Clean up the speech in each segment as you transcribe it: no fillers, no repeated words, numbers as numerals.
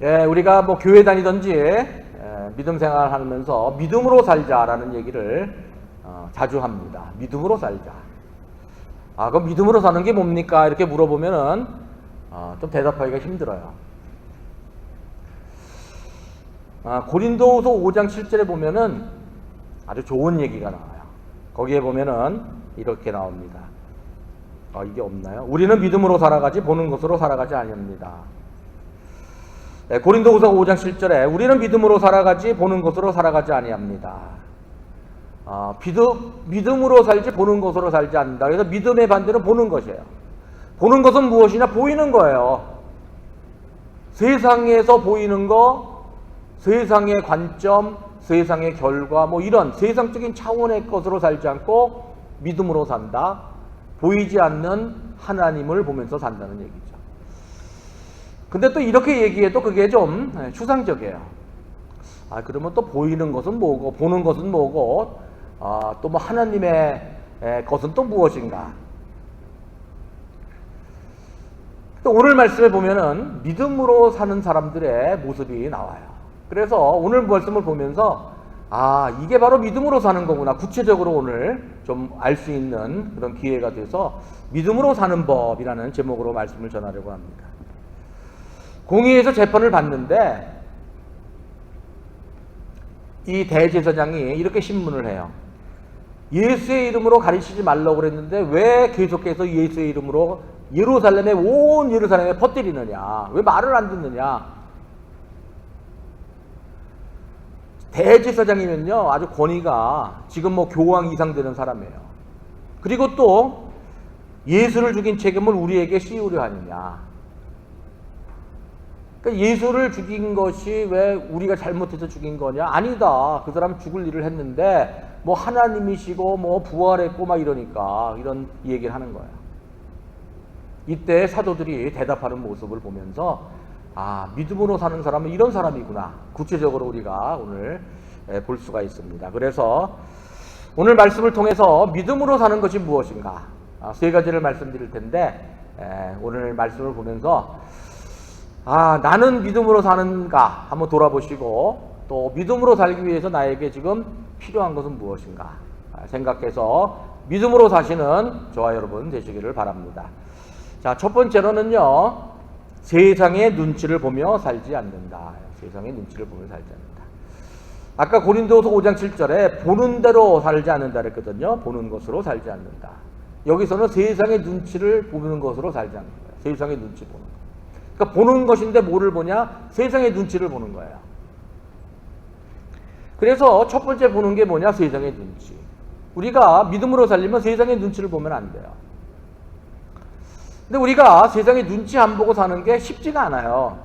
우리가 뭐 교회 다니든지 믿음 생활 하면서 믿음으로 살자라는 얘기를 자주 합니다. 믿음으로 살자. 그럼 믿음으로 사는 게 뭡니까? 이렇게 물어보면은 좀 대답하기가 힘들어요. 고린도후서 5장 7절에 보면은 아주 좋은 얘기가 나와요. 거기에 보면은 이렇게 나옵니다. 이게 없나요? 우리는 믿음으로 살아가지 보는 것으로 살아가지 아니합니다. 고린도후서 5장 7절에 우리는 믿음으로 살아가지 보는 것으로 살아가지 아니합니다. 믿음으로 살지 보는 것으로 살지 않는다. 그래서 믿음의 반대는 보는 것이에요. 보는 것은 무엇이냐? 보이는 거예요. 세상에서 보이는 거, 세상의 관점, 세상의 결과, 뭐 이런 세상적인 차원의 것으로 살지 않고 믿음으로 산다. 보이지 않는 하나님을 보면서 산다는 얘기죠. 근데 또 이렇게 얘기해도 그게 좀 추상적이에요. 그러면 또 보이는 것은 뭐고, 보는 것은 뭐고, 또 뭐 하나님의 것은 또 무엇인가? 또 오늘 말씀에 보면은 믿음으로 사는 사람들의 모습이 나와요. 그래서 오늘 말씀을 보면서 이게 바로 믿음으로 사는 거구나. 구체적으로 오늘 좀 알 수 있는 그런 기회가 돼서 믿음으로 사는 법이라는 제목으로 말씀을 전하려고 합니다. 공의에서 재판을 받는데 이 대제사장이 이렇게 신문을 해요. 예수의 이름으로 가르치지 말라고 그랬는데 왜 계속해서 예수의 이름으로 온 예루살렘에 퍼뜨리느냐? 왜 말을 안 듣느냐? 대제사장이면요 아주 권위가 지금 뭐 교황 이상 되는 사람이에요. 그리고 또 예수를 죽인 책임을 우리에게 씌우려 하느냐? 그러니까 예수를 죽인 것이 왜 우리가 잘못해서 죽인 거냐? 아니다. 그 사람 죽을 일을 했는데 뭐 하나님이시고 뭐 부활했고 막 이러니까 이런 얘기를 하는 거예요. 이때 사도들이 대답하는 모습을 보면서 믿음으로 사는 사람은 이런 사람이구나. 구체적으로 우리가 오늘 볼 수가 있습니다. 그래서 오늘 말씀을 통해서 믿음으로 사는 것이 무엇인가? 세 가지를 말씀드릴 텐데 오늘 말씀을 보면서 나는 믿음으로 사는가 한번 돌아보시고 또 믿음으로 살기 위해서 나에게 지금 필요한 것은 무엇인가 생각해서 믿음으로 사시는 저와 여러분 되시기를 바랍니다. 자, 첫 번째로는요. 세상의 눈치를 보며 살지 않는다. 세상의 눈치를 보며 살지 않는다. 아까 고린도후서 5장 7절에 보는 대로 살지 않는다 그랬거든요. 보는 것으로 살지 않는다. 여기서는 세상의 눈치를 보는 것으로 살지 않는 거예요. 세상의 눈치 보는 거. 그러니까 보는 것인데 뭐를 보냐? 세상의 눈치를 보는 거예요. 그래서 첫 번째 보는 게 뭐냐? 세상의 눈치. 우리가 믿음으로 살려면 세상의 눈치를 보면 안 돼요. 근데 우리가 세상의 눈치 안 보고 사는 게 쉽지가 않아요.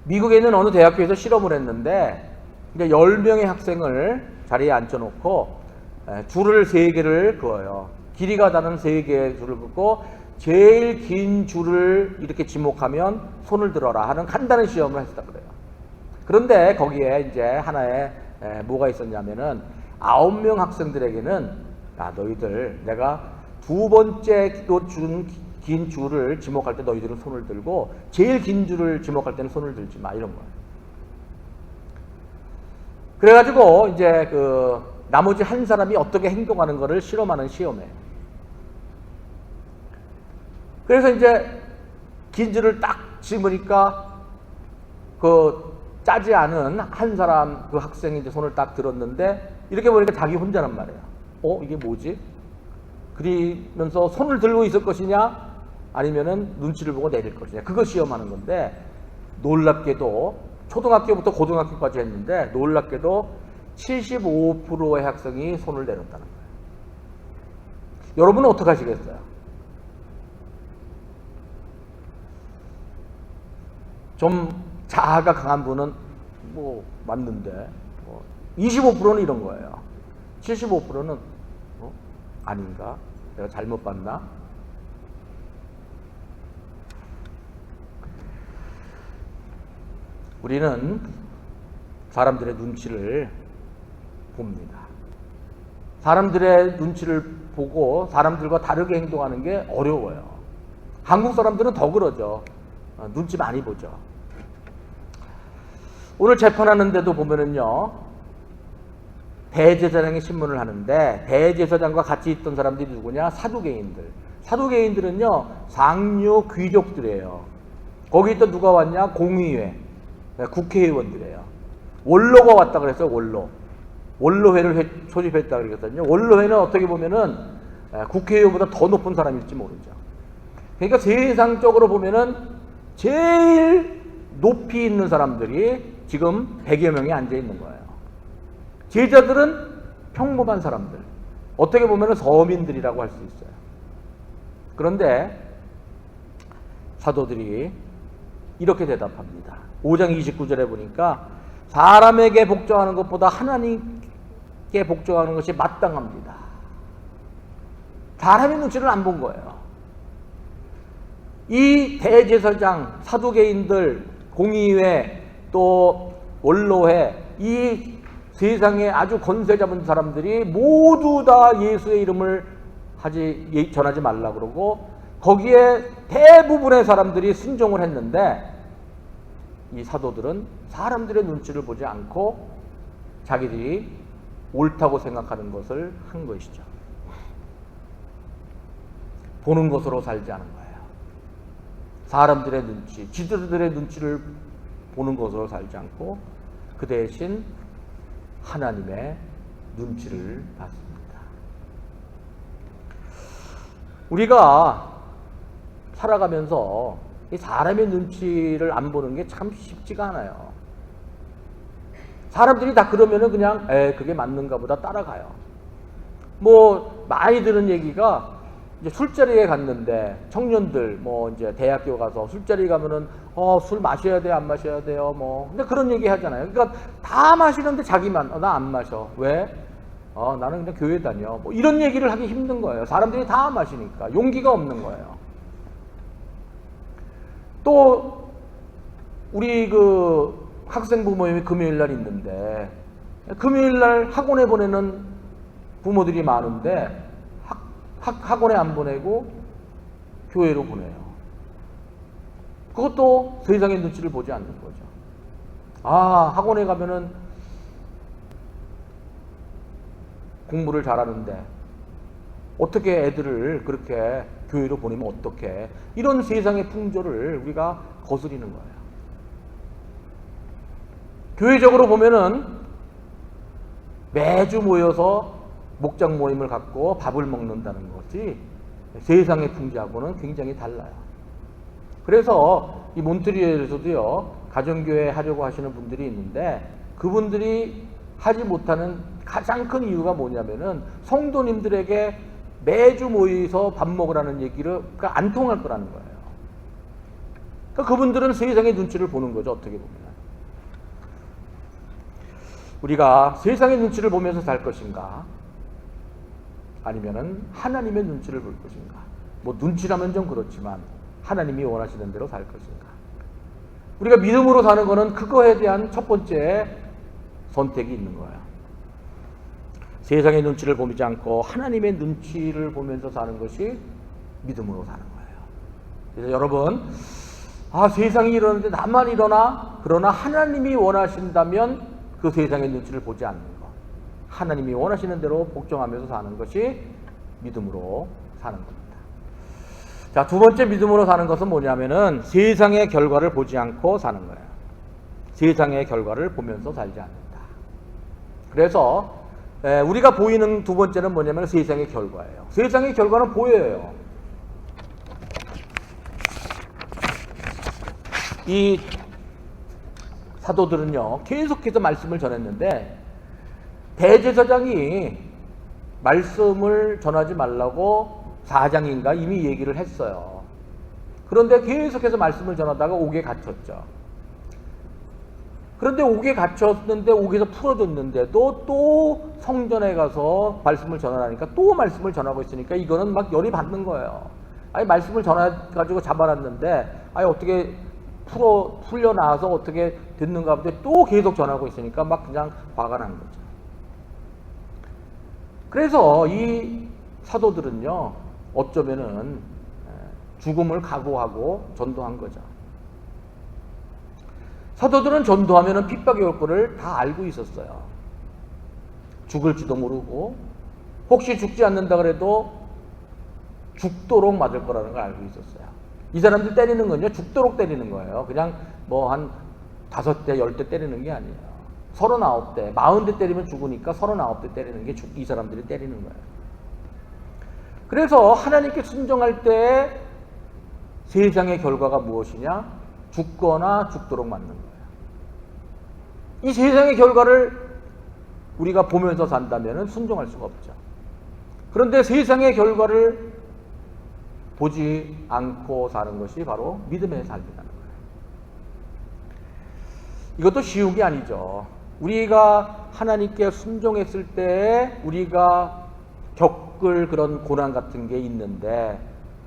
미국에 있는 어느 대학교에서 실험을 했는데 이제 10명의 학생을 자리에 앉혀놓고 줄을 3개를 그어요. 길이가 다른 3개의 줄을 긋고 제일 긴 줄을 이렇게 지목하면 손을 들어라 하는 간단한 시험을 했다 그래요. 그런데 거기에 이제 하나의 뭐가 있었냐면은 9명 학생들에게는 너희들 내가 두 번째로 준 긴 줄을 지목할 때 너희들은 손을 들고 제일 긴 줄을 지목할 때는 손을 들지 마 이런 거예요. 그래가지고 이제 그 나머지 한 사람이 어떻게 행동하는 거를 실험하는 시험이에요. 그래서 이제 긴 줄을 딱 집으니까 그 짜지 않은 한 사람 그 학생이 이제 손을 딱 들었는데 이렇게 보니까 자기 혼자란 말이에요. 이게 뭐지? 그러면서 손을 들고 있을 것이냐 아니면은 눈치를 보고 내릴 것이냐 그거 시험하는 건데 놀랍게도 초등학교부터 고등학교까지 했는데 놀랍게도 75%의 학생이 손을 내렸다는 거예요. 여러분은 어떻게 하시겠어요? 좀 자아가 강한 분은 뭐 맞는데 25%는 이런 거예요. 75%는 아닌가? 내가 잘못 봤나? 우리는 사람들의 눈치를 봅니다. 사람들의 눈치를 보고 사람들과 다르게 행동하는 게 어려워요. 한국 사람들은 더 그러죠. 눈치 많이 보죠. 오늘 재판하는데도 보면은요, 대제사장이 신문을 하는데 대제사장과 같이 있던 사람들이 누구냐? 사두개인들. 사두개인들은요, 상류 귀족들이에요. 거기 또 누가 왔냐? 공의회, 국회의원들이에요. 원로가 왔다 그랬어요. 원로회를 소집했다 그랬거든요. 원로회는 어떻게 보면은 국회의원보다 더 높은 사람일지 모르죠. 그러니까 세상적으로 보면은 제일 높이 있는 사람들이 지금 100여 명이 앉아 있는 거예요. 제자들은 평범한 사람들, 어떻게 보면은 서민들이라고 할 수 있어요. 그런데 사도들이 이렇게 대답합니다. 5장 29절에 보니까 사람에게 복종하는 것보다 하나님께 복종하는 것이 마땅합니다. 사람의 눈치를 안 본 거예요. 이 대제사장, 사두개인들, 공의회, 또 원로회, 이 세상에 아주 권세 잡은 사람들이 모두 다 예수의 이름을 전하지 말라 그러고, 거기에 대부분의 사람들이 순종을 했는데 이 사도들은 사람들의 눈치를 보지 않고 자기들이 옳다고 생각하는 것을 한 것이죠. 보는 것으로 살지 않은 거예요. 사람들의 눈치, 지도자들의 눈치를 보는 것으로 살지 않고 그 대신 하나님의 눈치를 봤습니다. 우리가 살아가면서 이 사람의 눈치를 안 보는 게 참 쉽지가 않아요. 사람들이 다 그러면은 그냥 그게 맞는가 보다 따라가요. 뭐 많이 들은 얘기가, 이제 술자리에 갔는데 청년들 뭐 이제 대학교 가서 술자리 가면은 술 마셔야 돼요, 안 마셔야 돼요, 뭐 근데 그런 얘기 하잖아요. 그러니까 다 마시는데 자기만 나 안 마셔. 왜? 나는 그냥 교회 다녀. 뭐 이런 얘기를 하기 힘든 거예요. 사람들이 다 마시니까 용기가 없는 거예요. 또 우리 그 학생부 모임이 금요일 날 있는데 금요일 날 학원에 보내는 부모들이 많은데 학원에 안 보내고 교회로 보내요. 그것도 세상의 눈치를 보지 않는 거죠. 학원에 가면은 공부를 잘하는데 어떻게 애들을 그렇게 교회로 보내면 어떡해. 이런 세상의 풍조를 우리가 거스리는 거예요. 교회적으로 보면은 매주 모여서 목장 모임을 갖고 밥을 먹는다는 것이 세상의 풍조하고는 굉장히 달라요. 그래서 이 몬트리올에서도요, 가정교회 하려고 하시는 분들이 있는데 그분들이 하지 못하는 가장 큰 이유가 뭐냐면은 성도님들에게 매주 모여서 밥 먹으라는 얘기를 안 통할 거라는 거예요. 그러니까 그분들은 세상의 눈치를 보는 거죠, 어떻게 보면. 우리가 세상의 눈치를 보면서 살 것인가? 아니면은 하나님의 눈치를 볼 것인가? 뭐 눈치라면 좀 그렇지만 하나님이 원하시는 대로 살 것인가? 우리가 믿음으로 사는 거는 그거에 대한 첫 번째 선택이 있는 거예요. 세상의 눈치를 보지 않고 하나님의 눈치를 보면서 사는 것이 믿음으로 사는 거예요. 그래서 여러분, 세상이 이러는데 나만 이러나? 그러나 하나님이 원하신다면 그 세상의 눈치를 보지 않는 것, 하나님이 원하시는 대로 복종하면서 사는 것이 믿음으로 사는 겁니다. 자, 두 번째 믿음으로 사는 것은 뭐냐면은 세상의 결과를 보지 않고 사는 거예요. 세상의 결과를 보면서 살지 않는다. 그래서 우리가 보이는 두 번째는 뭐냐면 세상의 결과예요. 세상의 결과는 보여요. 이 사도들은요, 계속해서 말씀을 전했는데 대제사장이 말씀을 전하지 말라고 4장인가 이미 얘기를 했어요. 그런데 계속해서 말씀을 전하다가 옥에 갇혔죠. 그런데 옥에 갇혔는데 옥에서 풀어줬는데도 또 성전에 가서 말씀을 전하라니까 또 말씀을 전하고 있으니까 이거는 막 열이 받는 거예요. 말씀을 전해가지고 잡아놨는데 어떻게 풀려나와서 어떻게 됐는가 보다 또 계속 전하고 있으니까 막 그냥 화가 난 거죠. 그래서 이 사도들은요, 어쩌면은 죽음을 각오하고 전도한 거죠. 사도들은 전도하면 핍박이 올 거를 다 알고 있었어요. 죽을지도 모르고 혹시 죽지 않는다 그래도 죽도록 맞을 거라는 걸 알고 있었어요. 이 사람들 때리는 건요, 죽도록 때리는 거예요. 그냥 뭐 한 5대, 10대 때리는 게 아니에요. 39대, 40대 때리면 죽으니까 39대 때리는 게 이 사람들이 때리는 거예요. 그래서 하나님께 순종할 때 세상의 결과가 무엇이냐? 죽거나 죽도록 맞는 거예요. 이 세상의 결과를 우리가 보면서 산다면 순종할 수가 없죠. 그런데 세상의 결과를 보지 않고 사는 것이 바로 믿음의 삶이라는 거예요. 이것도 쉬운 게 아니죠. 우리가 하나님께 순종했을 때 우리가 겪을 그런 고난 같은 게 있는데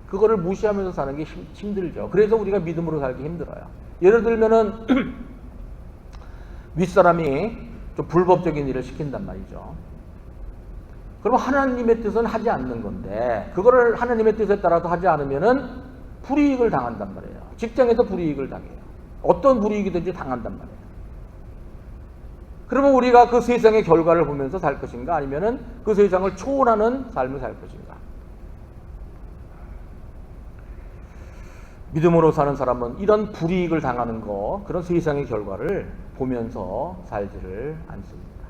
그거를 무시하면서 사는 게 힘들죠. 그래서 우리가 믿음으로 살기 힘들어요. 예를 들면은 윗사람이 좀 불법적인 일을 시킨단 말이죠. 그럼 하나님의 뜻은 하지 않는 건데 그거를 하나님의 뜻에 따라서 하지 않으면은 불이익을 당한단 말이에요. 직장에서 불이익을 당해요. 어떤 불이익이든지 당한단 말이에요. 그러면 우리가 그 세상의 결과를 보면서 살 것인가 아니면은 그 세상을 초월하는 삶을 살 것인가? 믿음으로 사는 사람은 이런 불이익을 당하는 거, 그런 세상의 결과를 보면서 살지를 않습니다.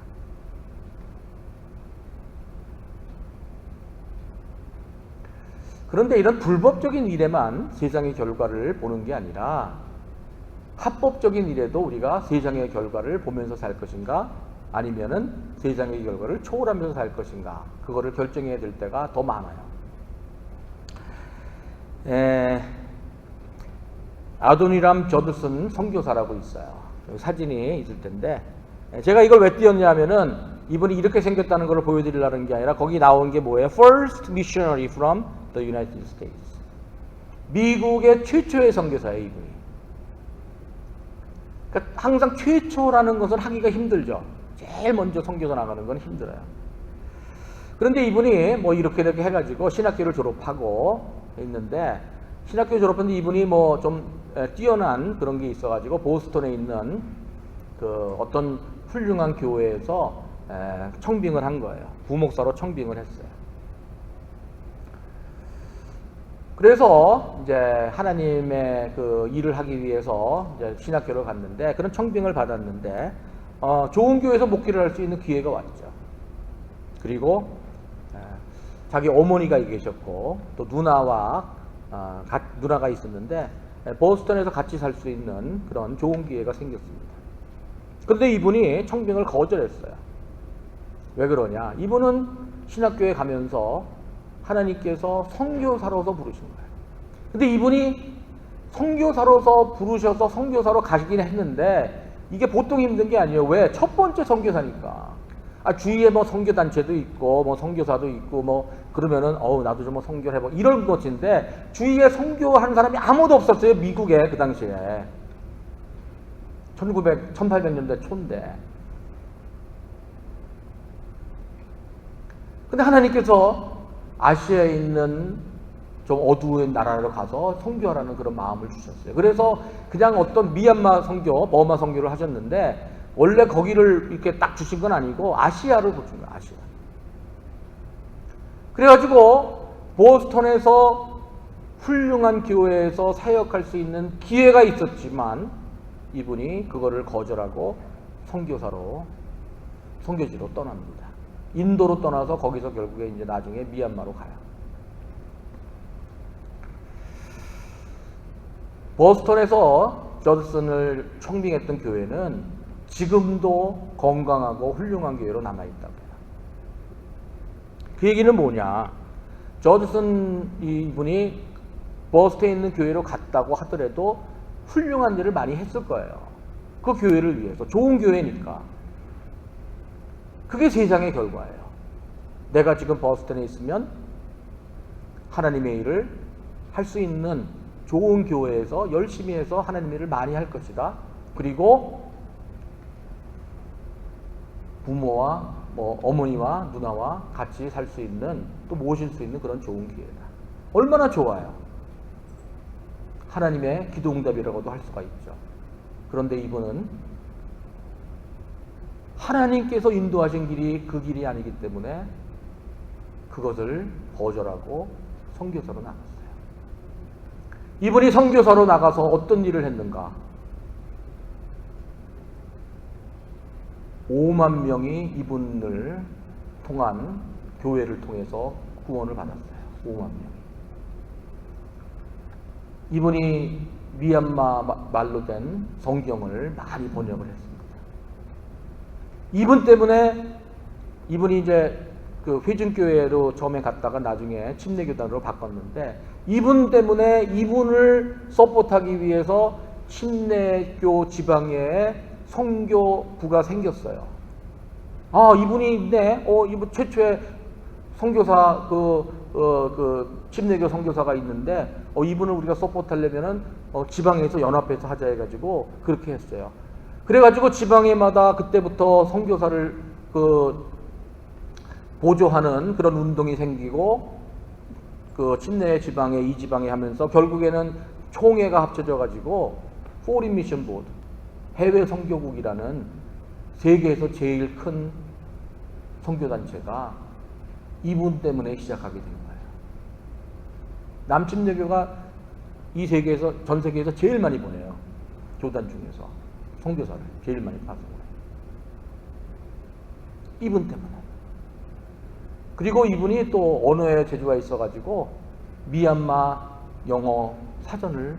그런데 이런 불법적인 일에만 세상의 결과를 보는 게 아니라 합법적인 일에도 우리가 세상의 결과를 보면서 살 것인가 아니면은 세상의 결과를 초월하면서 살 것인가 그거를 결정해야 될 때가 더 많아요. 아도니람 저드슨 선교사라고 있어요. 사진이 있을 텐데 제가 이걸 왜 띄웠냐면은 이분이 이렇게 생겼다는 걸 보여드리려는 게 아니라 거기 나온 게 뭐예요? First missionary from the United States. 미국의 최초의 선교사예요, 이분이. 그러니까 항상 최초라는 것은 하기가 힘들죠. 제일 먼저 선교사 나가는 건 힘들어요. 그런데 이분이 뭐 이렇게 해가지고 신학교를 졸업하고 있는데 신학교 졸업했는데 이분이 뭐 좀 뛰어난 그런 게 있어가지고 보스턴에 있는 그 어떤 훌륭한 교회에서 청빙을 한 거예요. 부목사로 청빙을 했어요. 그래서 이제 하나님의 그 일을 하기 위해서 이제 신학교를 갔는데 그런 청빙을 받았는데 좋은 교회에서 목회를 할 수 있는 기회가 왔죠. 그리고 자기 어머니가 계셨고 또 누나가 있었는데 보스턴에서 같이 살 수 있는 그런 좋은 기회가 생겼습니다. 그런데 이분이 청빙을 거절했어요. 왜 그러냐? 이분은 신학교에 가면서 하나님께서 선교사로서 부르신 거예요. 근데 이분이 선교사로서 부르셔서 선교사로 가시긴 했는데 이게 보통 힘든 게 아니에요. 왜? 첫 번째 선교사니까. 주위에 뭐 선교단체도 있고 뭐 선교사도 있고 뭐 그러면은 나도 좀 뭐 선교를 해봐 이런 것인데 주위에 선교하는 사람이 아무도 없었어요. 미국에 그 당시에 1800년대 초인데. 근데 하나님께서 아시아에 있는 좀 어두운 나라로 가서 선교하라는 그런 마음을 주셨어요. 그래서 그냥 어떤 미얀마 선교, 버마 선교를 하셨는데 원래 거기를 이렇게 딱 주신 건 아니고 아시아를 주신 거예요. 아시아. 그래가지고 보스턴에서 훌륭한 교회에서 사역할 수 있는 기회가 있었지만 이분이 그거를 거절하고 선교지로 떠납니다. 인도로 떠나서 거기서 결국에 이제 나중에 미얀마로 가요. 보스턴에서 저드슨을 청빙했던 교회는 지금도 건강하고 훌륭한 교회로 남아있다고 해요. 그 얘기는 뭐냐? 저드슨 이분이 보스턴에 있는 교회로 갔다고 하더라도 훌륭한 일을 많이 했을 거예요. 그 교회를 위해서. 좋은 교회니까. 그게 세상의 결과예요. 내가 지금 보스턴에 있으면 하나님의 일을 할 수 있는 좋은 교회에서 열심히 해서 하나님의 일을 많이 할 것이다. 그리고 부모와 어머니와 누나와 같이 살 수 있는 또 모실 수 있는 그런 좋은 기회다. 얼마나 좋아요. 하나님의 기도응답이라고도 할 수가 있죠. 그런데 이분은 하나님께서 인도하신 길이 그 길이 아니기 때문에 그것을 거절하고 선교사로 나갔어요. 이분이 선교사로 나가서 어떤 일을 했는가? 5만 명이 이분을 통한 교회를 통해서 구원을 받았어요. 5만 명. 이분이 미얀마 말로 된 성경을 많이 번역을 했습니다. 이분 때문에 이분이 이제 그 회중교회로 처음에 갔다가 나중에 침례교단으로 바꿨는데 이분 때문에 이분을 서포트하기 위해서 침례교 지방에 선교부가 생겼어요. 아, 이분이 있네. 이분 최초의 선교사 침례교 선교사가 있는데 이분을 우리가 서포트하려면은 지방에서 연합해서 하자 해가지고 그렇게 했어요. 그래가지고 지방에마다 그때부터 선교사를 보조하는 그런 운동이 생기고 그 침례 지방에 이 지방에 하면서 결국에는 총회가 합쳐져 가지고 포린 미션 보드 해외 선교국이라는 세계에서 제일 큰 선교 단체가 이분 때문에 시작하게 된 거예요. 남침례교가 이 세계에서 전 세계에서 제일 많이 보내요. 교단 중에서 선교사를 제일 많이 파송을 해요. 이분 때문에. 그리고 이분이 또 언어에 재주가 있어가지고 미얀마 영어 사전을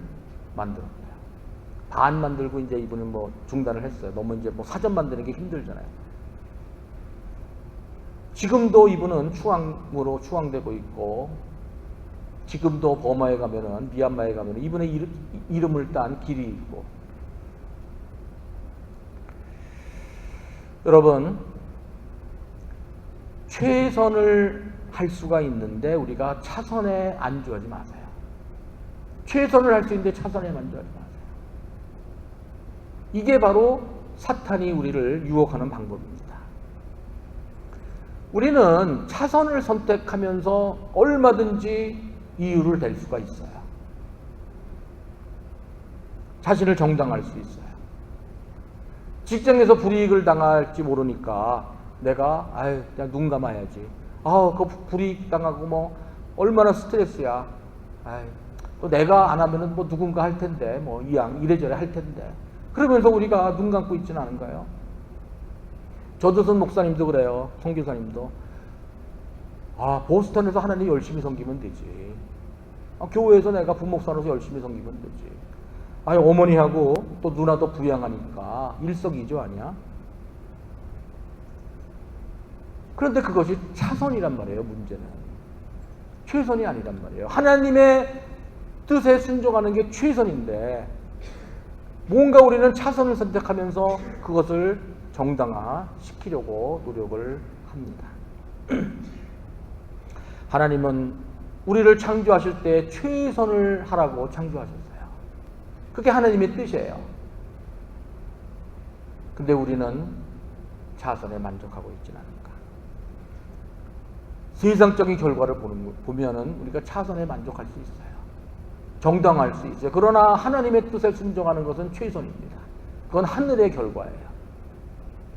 만들었어요. 반 만들고 이제 이분은 뭐 중단을 했어요. 너무 이제 뭐 사전 만드는 게 힘들잖아요. 지금도 이분은 추앙으로 추앙되고 있고, 지금도 버마에 가면은, 미얀마에 가면은 이분의 이름을 딴 길이 있고. 여러분, 최선을 할 수가 있는데 우리가 차선에 안주하지 마세요. 최선을 할 수 있는데 차선에 안주하지 마세요. 이게 바로 사탄이 우리를 유혹하는 방법입니다. 우리는 차선을 선택하면서 얼마든지 이유를 댈 수가 있어요. 자신을 정당할 수 있어요. 직장에서 불이익을 당할지 모르니까 내가 그냥 눈 감아야지. 그 불이익 당하고 뭐 얼마나 스트레스야. 또 내가 안 하면은 뭐 누군가 할 텐데 뭐 이래저래 할 텐데. 그러면서 우리가 눈 감고 있지는 않은가요? 조두선 목사님도 그래요. 선교사님도. 보스턴에서 하나님 열심히 섬기면 되지. 교회에서 내가 부목사로서 열심히 섬기면 되지. 어머니하고 또 누나도 부양하니까 일석이조 아니야? 그런데 그것이 차선이란 말이에요. 문제는 최선이 아니란 말이에요. 하나님의 뜻에 순종하는 게 최선인데 뭔가 우리는 차선을 선택하면서 그것을 정당화시키려고 노력을 합니다. 하나님은 우리를 창조하실 때 최선을 하라고 창조하셨어요. 그게 하나님의 뜻이에요. 근데 우리는 차선에 만족하고 있지는 않은가. 세상적인 결과를 보면은 우리가 차선에 만족할 수 있어요. 정당할 수 있어요. 그러나 하나님의 뜻에 순종하는 것은 최선입니다. 그건 하늘의 결과예요.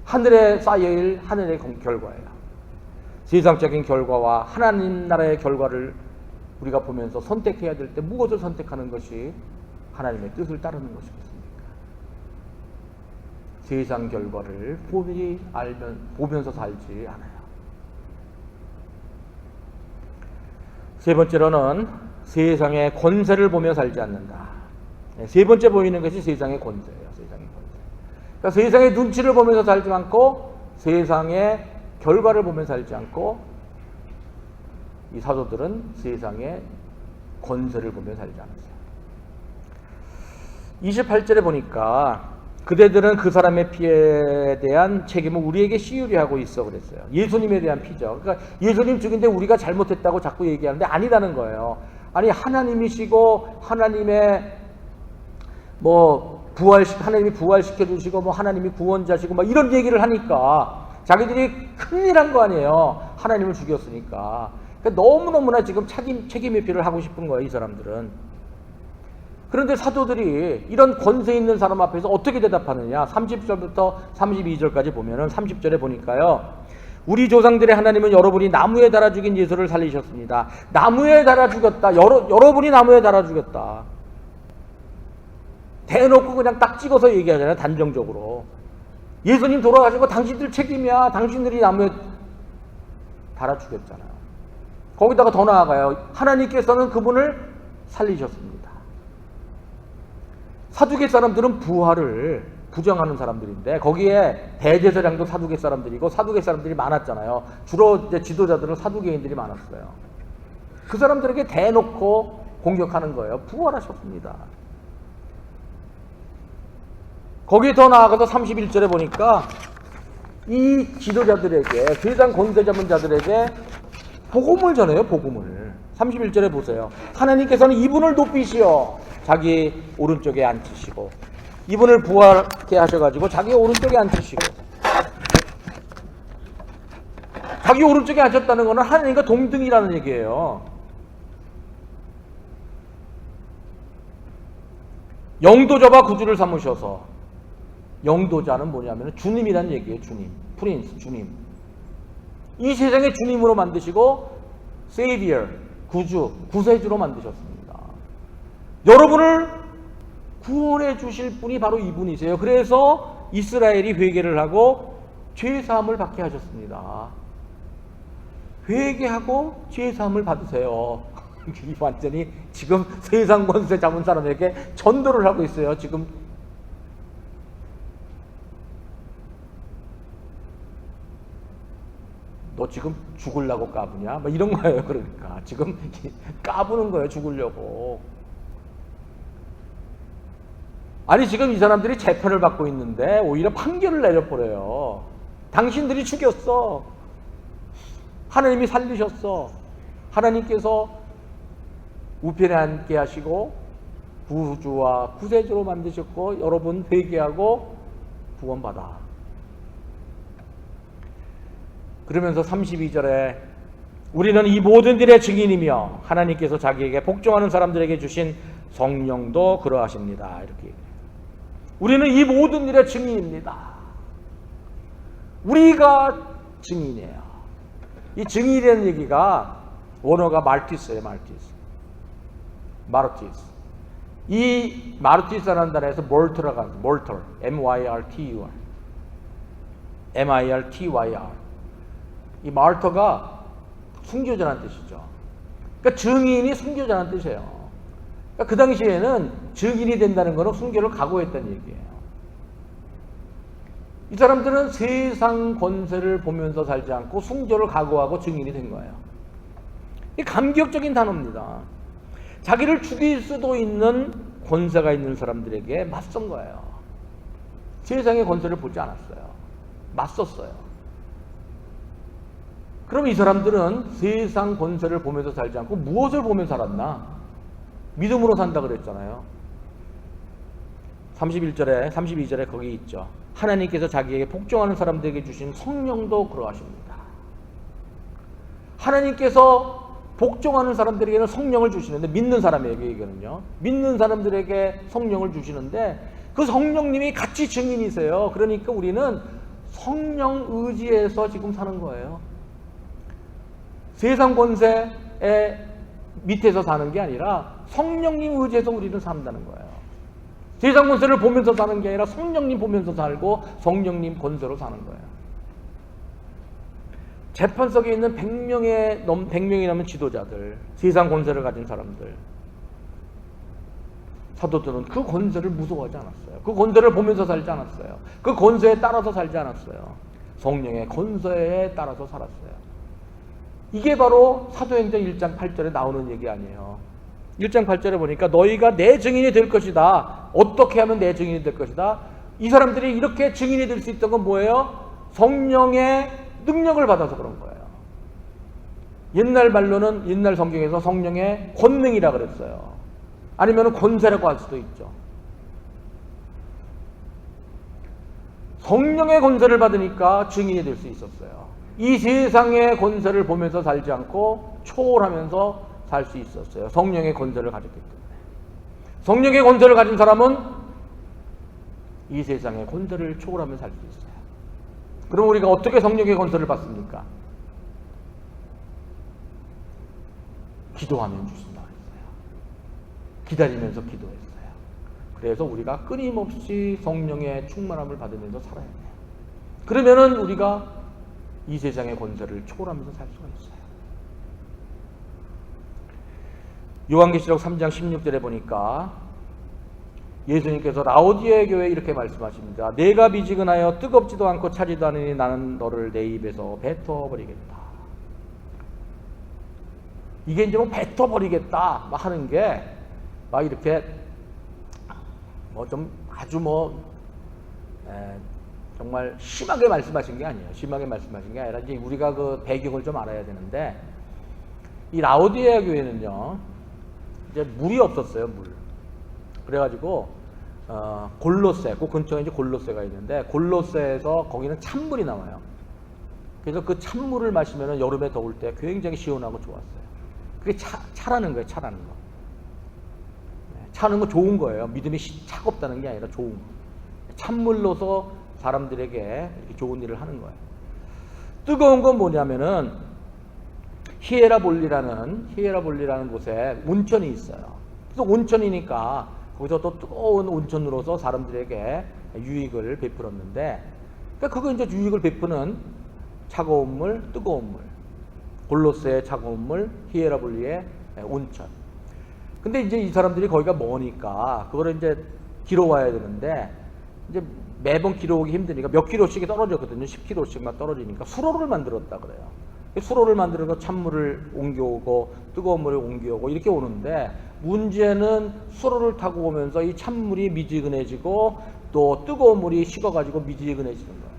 하늘에 쌓여일 하늘의 결과예요. 세상적인 결과와 하나님 나라의 결과를 우리가 보면서 선택해야 될 때 무엇을 선택하는 것이 하나님의 뜻을 따르는 것이겠습니까? 세상 결과를 보면서 살지 않아요. 세 번째로는 세상의 권세를 보며 살지 않는다. 세 번째 보이는 것이 세상의 권세예요. 세상의 권세. 그러니까 세상의 눈치를 보면서 살지 않고 세상의 결과를 보며 살지 않고 이 사도들은 세상의 권세를 보며 살지 않았어요. 28절에 보니까 그대들은 그 사람의 피에 대한 책임을 우리에게 시유리 하고 있어 그랬어요. 예수님에 대한 피죠. 그러니까 예수님 죽인데 우리가 잘못했다고 자꾸 얘기하는데 아니라는 거예요. 아니 하나님이시고 하나님의 하나님이 부활시켜 주시고 하나님이 구원자시고 이런 얘기를 하니까 자기들이 큰일한 거 아니에요. 하나님을 죽였으니까. 그러니까 너무너무나 지금 책임의 피를 하고 싶은 거예요. 이 사람들은. 그런데 사도들이 이런 권세 있는 사람 앞에서 어떻게 대답하느냐. 30절부터 32절까지 보면은 30절에 보니까요. 우리 조상들의 하나님은 여러분이 나무에 달아 죽인 예수를 살리셨습니다. 나무에 달아 죽였다. 여러분이 나무에 달아 죽였다. 대놓고 그냥 딱 찍어서 얘기하잖아요. 단정적으로. 예수님 돌아가신 거 당신들 책임이야. 당신들이 나무에 달아 죽였잖아요. 거기다가 더 나아가요. 하나님께서는 그분을 살리셨습니다. 사두개 사람들은 부활을 부정하는 사람들인데 거기에 대제사장도 사두개 사람들이고 사두개 사람들이 많았잖아요. 주로 이제 지도자들은 사두개인들이 많았어요. 그 사람들에게 대놓고 공격하는 거예요. 부활하셨습니다. 거기에 더 나아가서 31절에 보니까 이 지도자들에게 세상 권세 잡은 자들에게 복음을 전해요. 복음을. 31절에 보세요. 하나님께서는 이분을 높이시어 자기 오른쪽에 앉히시고 이분을 부활케 하셔가지고 자기 오른쪽에 앉히시고 자기 오른쪽에 앉혔다는 것은 하나님과 동등이라는 얘기예요. 영도자와 구주를 삼으셔서 영도자는 뭐냐면 주님이라는 얘기예요. 주님. 프린스, 주님. 이 세상의 주님으로 만드시고 세이비어, 구주, 구세주로 만드셨습니다. 여러분을 구원해 주실 분이 바로 이분이세요. 그래서 이스라엘이 회개를 하고 죄사함을 받게 하셨습니다. 회개하고 죄사함을 받으세요. 완전히 지금 세상 권세 잡은 사람에게 전도를 하고 있어요. 지금 너 지금 죽으려고 까부냐? 뭐 이런 거예요. 그러니까 지금 까부는 거예요. 죽으려고. 아니 지금 이 사람들이 재판을 받고 있는데 오히려 판결을 내려버려요. 당신들이 죽였어. 하나님이 살리셨어. 하나님께서 우편에 앉게 하시고 구주와 구세주로 만드셨고 여러분 회개하고 구원받아. 그러면서 32절에 우리는 이 모든 일의 증인이며 하나님께서 자기에게 복종하는 사람들에게 주신 성령도 그러하십니다. 이렇게 얘기해요. 우리는 이 모든 일의 증인입니다. 우리가 증인이에요. 이 증인이라는 얘기가 원어가 말티스예요. 마르티스. 이 마르티스라는 단어에서 몰터라가 몰터, M-Y-R-T-U-R, M-I-R-T-Y-R. 이 마르터가 순교자라는 뜻이죠. 그러니까 증인이 순교자라는 뜻이에요. 그러니까 그 당시에는 증인이 된다는 것은 순교를 각오했다는 얘기예요. 이 사람들은 세상 권세를 보면서 살지 않고 순교를 각오하고 증인이 된 거예요. 이 감격적인 단어입니다. 자기를 죽일 수도 있는 권세가 있는 사람들에게 맞선 거예요. 세상의 권세를 보지 않았어요. 맞섰어요. 그럼 이 사람들은 세상 권세를 보면서 살지 않고 무엇을 보면서 살았나? 믿음으로 산다 그랬잖아요. 31절에 32절에 거기 있죠. 하나님께서 자기에게 복종하는 사람들에게 주신 성령도 그러하십니다. 하나님께서 복종하는 사람들에게는 성령을 주시는데 믿는 사람에게는요. 믿는 사람들에게 성령을 주시는데 그 성령님이 같이 증인이세요. 그러니까 우리는 성령 의지에서 지금 사는 거예요. 세상 권세의 밑에서 사는 게 아니라 성령님 의지에서 우리는 산다는 거예요. 세상 권세를 보면서 사는 게 아니라 성령님 보면서 살고 성령님 권세로 사는 거예요. 재판석에 있는 100명이 넘는 지도자들, 세상 권세를 가진 사람들, 사도들은 그 권세를 무서워하지 않았어요. 그 권세를 보면서 살지 않았어요. 그 권세에 따라서 살지 않았어요. 성령의 권세에 따라서 살았어요. 이게 바로 사도행전 1장 8절에 나오는 얘기 아니에요. 1장 8절에 보니까 너희가 내 증인이 될 것이다. 어떻게 하면 내 증인이 될 것이다. 이 사람들이 이렇게 증인이 될 수 있던 건 뭐예요? 성령의 능력을 받아서 그런 거예요. 옛날 말로는 옛날 성경에서 성령의 권능이라 그랬어요. 아니면 권세라고 할 수도 있죠. 성령의 권세를 받으니까 증인이 될 수 있었어요. 이 세상의 권세를 보면서 살지 않고 초월하면서 살 수 있었어요. 성령의 권세를 가졌기 때문에. 성령의 권세를 가진 사람은 이 세상의 권세를 초월하며 살 수 있어요. 그럼 우리가 어떻게 성령의 권세를 받습니까? 기도하면 주신다고 했어요. 기다리면서 기도했어요. 그래서 우리가 끊임없이 성령의 충만함을 받으면서 살아야 돼요. 그러면은 우리가 이 세상의 권세를 초월하면서 살 수가 있어요. 요한계시록 3장 16절에 보니까 예수님께서 라오디에 교회에 이렇게 말씀하십니다. 내가 미지근하여 뜨겁지도 않고 차지도 않으니 나는 너를 내 입에서 뱉어버리겠다. 이게 이제 뭐 뱉어버리겠다 하는 게 막 이렇게 뭐 좀 아주 정말 심하게 말씀하신 게 아니에요. 심하게 말씀하신 게 아니라 이제 우리가 그 배경을 좀 알아야 되는데, 이 라오디에 교회는요 이제 물이 없었어요. 물. 그래가지고 골로새, 그 근처에 이제 골로새가 있는데, 골로새에서 거기는 찬물이 나와요. 그래서 그 찬물을 마시면 여름에 더울 때 굉장히 시원하고 좋았어요. 그게 차라는 거예요. 차라는 거. 차는 거 좋은 거예요. 믿음이 차갑다는 게 아니라 좋은 거. 찬물로서 사람들에게 이렇게 좋은 일을 하는 거예요. 뜨거운 건 뭐냐면은 히에라볼리라는 곳에 온천이 있어요. 그래서 온천이니까 거기서 또 뜨거운 온천으로서 사람들에게 유익을 베풀었는데, 그러니까 그거 이제 유익을 베푸는 차가운 물, 뜨거운 물, 골로새의 차가운 물, 히에라볼리의 온천. 근데 이제 이 사람들이 거기가 머니까 그거를 이제 길어와야 되는데, 이제 매번 길어오기 힘드니까 몇 킬로씩이 떨어졌거든요. 10킬로씩만 떨어지니까 수로를 만들었다 그래요. 수로를 만들어서 찬물을 옮겨오고 뜨거운 물을 옮겨오고 이렇게 오는데, 문제는 수로를 타고 오면서 이 찬물이 미지근해지고 또 뜨거운 물이 식어가지고 미지근해지는 거예요.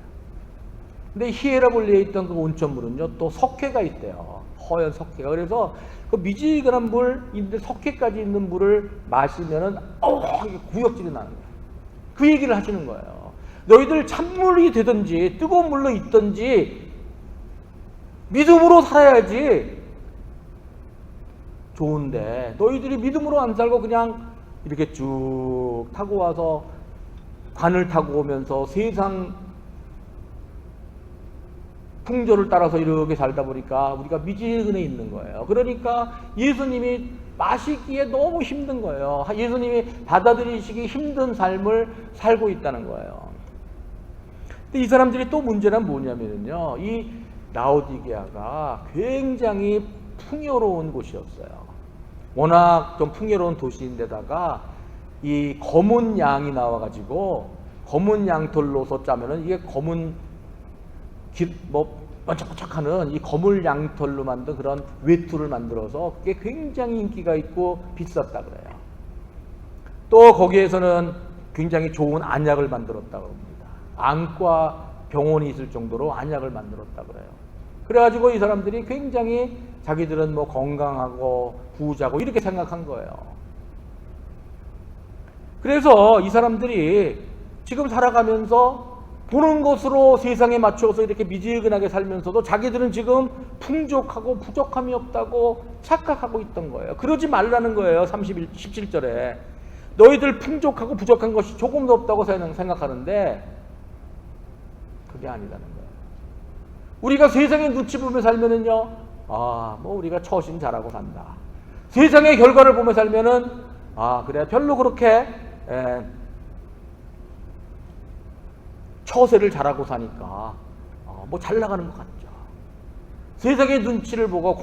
근데 히에라볼리에 있던 그 온천물은요 또 석회가 있대요. 허연 석회가. 그래서 그 미지근한 물, 석회까지 있는 물을 마시면은 구역질이 나는 거예요. 그 얘기를 하시는 거예요. 너희들 찬물이 되든지 뜨거운 물로 있든지 믿음으로 살아야지 좋은데, 너희들이 믿음으로 안 살고 그냥 이렇게 쭉 타고 와서 관을 타고 오면서 세상 풍조를 따라서 이렇게 살다 보니까 우리가 미지근해 있는 거예요. 그러니까 예수님이 마시기에 너무 힘든 거예요. 예수님이 받아들이시기 힘든 삶을 살고 있다는 거예요. 근데 이 사람들이 또 문제는 뭐냐면요, 이 라오디게아가 굉장히 풍요로운 곳이었어요. 워낙 좀 풍요로운 도시인데다가 이 검은 양이 나와가지고 검은 양털로서 짜면은 이게 검은 번쩍번쩍하는 이 거물 양털로 만든 그런 외투를 만들어서 그게 굉장히 인기가 있고 비쌌다 그래요. 또 거기에서는 굉장히 좋은 안약을 만들었다고 합니다. 안과 병원이 있을 정도로 안약을 만들었다 그래요. 그래가지고 이 사람들이 굉장히 자기들은 뭐 건강하고 부자고 이렇게 생각한 거예요. 그래서 이 사람들이 지금 살아가면서 보는 것으로 세상에 맞춰서 이렇게 미지근하게 살면서도 자기들은 지금 풍족하고 부족함이 없다고 착각하고 있던 거예요. 그러지 말라는 거예요. 17절에 너희들 풍족하고 부족한 것이 조금도 없다고 생각하는데 그게 아니라는 거예요. 우리가 세상의 눈치 보며 살면은요, 뭐 우리가 처신 잘하고 산다. 세상의 결과를 보며 살면은 그래 별로 그렇게 처세를 잘하고 사니까 뭐 잘 나가는 것 같죠. 세상의 눈치를 보고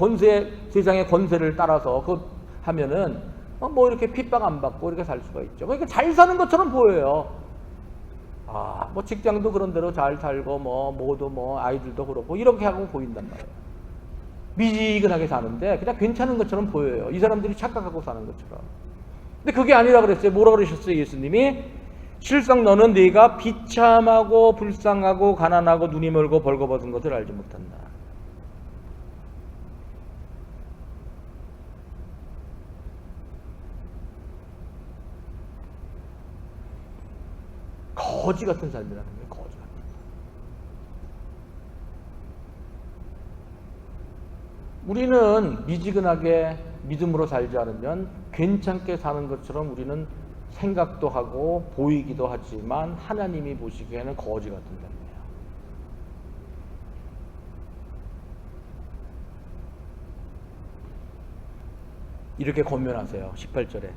세상의 권세를 따라서 하면은 뭐 이렇게 핍박 안 받고 이렇게 살 수가 있죠. 그러니까 잘 사는 것처럼 보여요. 뭐 직장도 그런 대로 잘 살고 모두 아이들도 그렇고 이렇게 하고 보인단 말이에요. 미지근하게 사는데 그냥 괜찮은 것처럼 보여요. 이 사람들이 착각하고 사는 것처럼. 근데 그게 아니라 그랬어요. 뭐라 그러셨어요? 예수님이 실상 너는 네가 비참하고 불쌍하고 가난하고 눈이 멀고 벌거벗은 것을 알지 못한다. 거지 같은 삶이라는 거예요. 거지 같은 삶. 우리는 미지근하게 믿음으로 살지 않으면 괜찮게 사는 것처럼 우리는 생각도 하고 보이기도 하지만 하나님이 보시기에는 거지 같은 삶이에요. 이렇게 권면하세요. 18절에.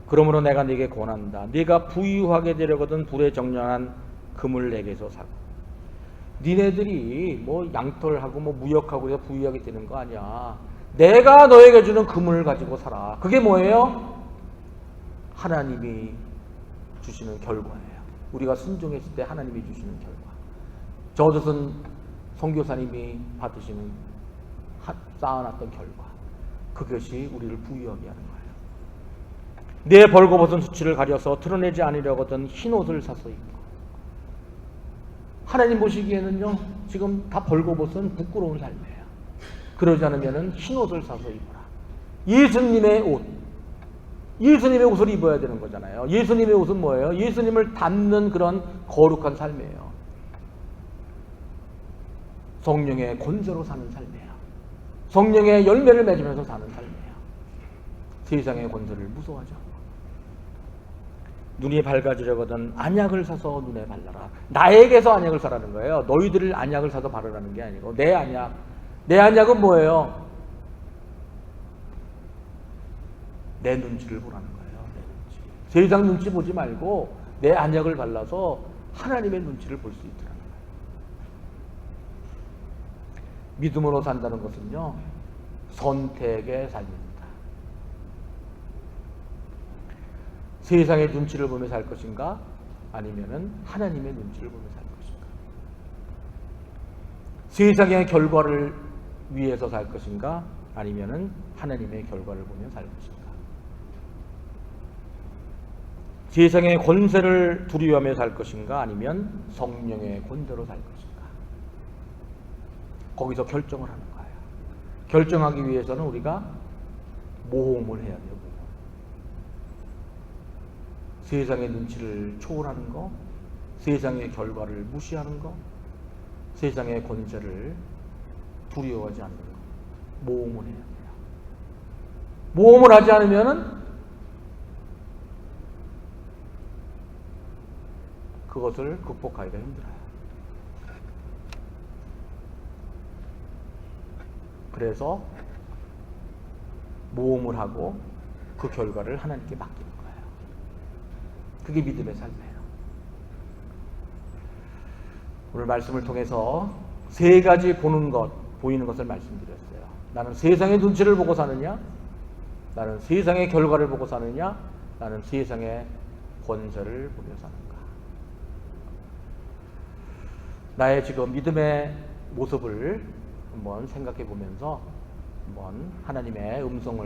그러므로 내가 네게 권한다. 네가 부유하게 되려거든 불에 정련한 금을 내게서 사고. 니네들이 뭐 양털하고 뭐 무역하고 해서 부유하게 되는 거 아니야. 내가 너에게 주는 금을 가지고 살아. 그게 뭐예요? 하나님이 주시는 결과예요. 우리가 순종했을 때 하나님이 주시는 결과. 저것은 선교사님이 받으시는 쌓아놨던 결과. 그것이 우리를 부유하게 하는 거예요. 내 벌거벗은 수치를 가려서 드러내지 않으려거든 흰 옷을 사서 입고. 하나님 보시기에는요, 지금 다 벌거벗은 부끄러운 삶이에요. 그러지 않으면 흰 옷을 사서 입어라. 예수님의 옷. 예수님의 옷을 입어야 되는 거잖아요. 예수님의 옷은 뭐예요? 예수님을 닮는 그런 거룩한 삶이에요. 성령의 권세로 사는 삶이에요. 성령의 열매를 맺으면서 사는 삶이에요. 세상의 권세를 무서워하지 않고. 눈이 밝아지려거든 안약을 사서 눈에 발라라. 나에게서 안약을 사라는 거예요. 너희들 안약을 사서 바르라는 게 아니고 내 안약. 내 안약은 뭐예요? 내 눈치를 보라는 거예요. 내 눈치. 세상 눈치 보지 말고 내 안약을 발라서 하나님의 눈치를 볼 수 있더라는 거예요. 믿음으로 산다는 것은요, 선택의 삶입니다. 세상의 눈치를 보며 살 것인가? 아니면은 하나님의 눈치를 보며 살 것인가? 세상의 결과를 위해서 살 것인가? 아니면은 하나님의 결과를 보며 살 것인가? 세상의 권세를 두려워하며 살 것인가? 아니면 성령의 권세로 살 것인가? 거기서 결정을 하는 거예요. 결정하기 위해서는 우리가 모험을 해야 돼요. 세상의 눈치를 초월하는 거, 세상의 결과를 무시하는 거, 세상의 권세를 두려워하지 않는 거. 모험을 해야 돼요. 모험을 하지 않으면은 그것을 극복하기가 힘들어요. 그래서 모험을 하고 그 결과를 하나님께 맡기는 거예요. 그게 믿음의 삶이에요. 오늘 말씀을 통해서 세 가지 보이는 것을 말씀드렸어요. 나는 세상의 눈치를 보고 사느냐? 나는 세상의 결과를 보고 사느냐? 나는 세상의 권세를 보며 사는가? 나의 지금 믿음의 모습을 한번 생각해 보면서 한번 하나님의 음성을